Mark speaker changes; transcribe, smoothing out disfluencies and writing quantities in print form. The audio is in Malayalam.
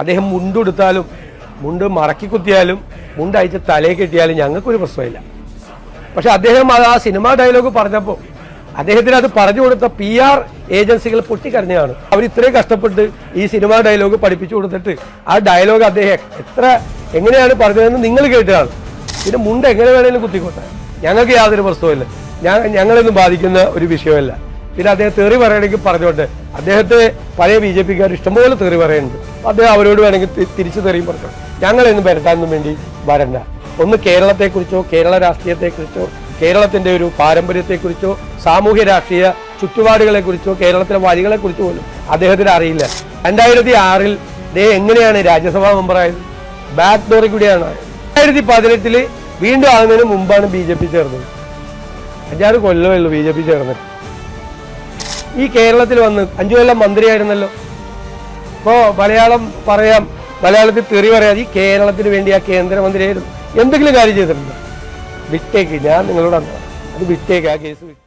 Speaker 1: അദ്ദേഹം മുണ്ടെടുത്താലും മുണ്ട് മറക്കി കുത്തിയാലും മുണ്ട് അയച്ച് തലയിൽ കെട്ടിയാലും ഞങ്ങൾക്കൊരു പ്രശ്നമില്ല. പക്ഷെ അദ്ദേഹം അത് ആ സിനിമാ ഡയലോഗ് പറഞ്ഞപ്പോൾ അദ്ദേഹത്തിന് അത് പറഞ്ഞു കൊടുത്ത PR ഏജൻസികൾ പൊട്ടിക്കരഞ്ഞാണ്. അവർ ഇത്രയും കഷ്ടപ്പെട്ട് ഈ സിനിമാ ഡയലോഗ് പഠിപ്പിച്ചു കൊടുത്തിട്ട് ആ ഡയലോഗ് അദ്ദേഹം എങ്ങനെയാണ് പറഞ്ഞതെന്ന് നിങ്ങൾ കേട്ടതാണ്. പിന്നെ മുണ്ട് എങ്ങനെ വേണേലും കുത്തിക്കോട്ടെ, ഞങ്ങൾക്ക് യാതൊരു പ്രശ്നവുമില്ല, ഞങ്ങളൊന്നും ബാധിക്കുന്ന ഒരു വിഷയമല്ല. പിന്നെ അദ്ദേഹം തെറി പറയണമെങ്കിൽ പറഞ്ഞോട്ടെ, അദ്ദേഹത്തെ പഴയ BJPക്കാർ ഇഷ്ടംപോലെ തെറി പറയുന്നുണ്ട്. അദ്ദേഹം അവരോട് വേണമെങ്കിൽ തിരിച്ചു തെറിയും പറഞ്ഞു. ഞങ്ങളൊന്നും വരട്ടാനൊന്നും വേണ്ടി വരണ്ട. ഒന്ന് കേരളത്തെക്കുറിച്ചോ കേരള രാഷ്ട്രീയത്തെക്കുറിച്ചോ കേരളത്തിൻ്റെ ഒരു പാരമ്പര്യത്തെക്കുറിച്ചോ സാമൂഹ്യ രാഷ്ട്രീയ ചുറ്റുപാടുകളെക്കുറിച്ചോ കേരളത്തിലെ വരികളെക്കുറിച്ചോ പോലും അദ്ദേഹത്തിന് അറിയില്ല. 2006 അദ്ദേഹം എങ്ങനെയാണ് രാജ്യസഭാ മെമ്പറായത്? ബാക്ക് ഡോറിൽ കൂടിയാണ്. 2018 വീണ്ടും ആകുന്നതിന് മുമ്പാണ് BJP ചേർന്നത്. 5-6 കൊല്ലമേ ഉള്ളൂ BJP ചേർന്നിട്ട്. ഈ കേരളത്തിൽ വന്ന് 5 കൊല്ലം മന്ത്രിയായിരുന്നല്ലോ. ഇപ്പോൾ മലയാളത്തിൽ തെറി പറയാതെ ഈ കേരളത്തിന് വേണ്ടി ആ കേന്ദ്രമന്ത്രിയായിരുന്നു. എന്തെങ്കിലും കാര്യം ചെയ്തിട്ടുണ്ട്? വിട്ടേക്ക്, ഞാൻ നിങ്ങളോട് അത് വിട്ടേക്ക്, ആ കേസ് വിട്ടേക്ക്.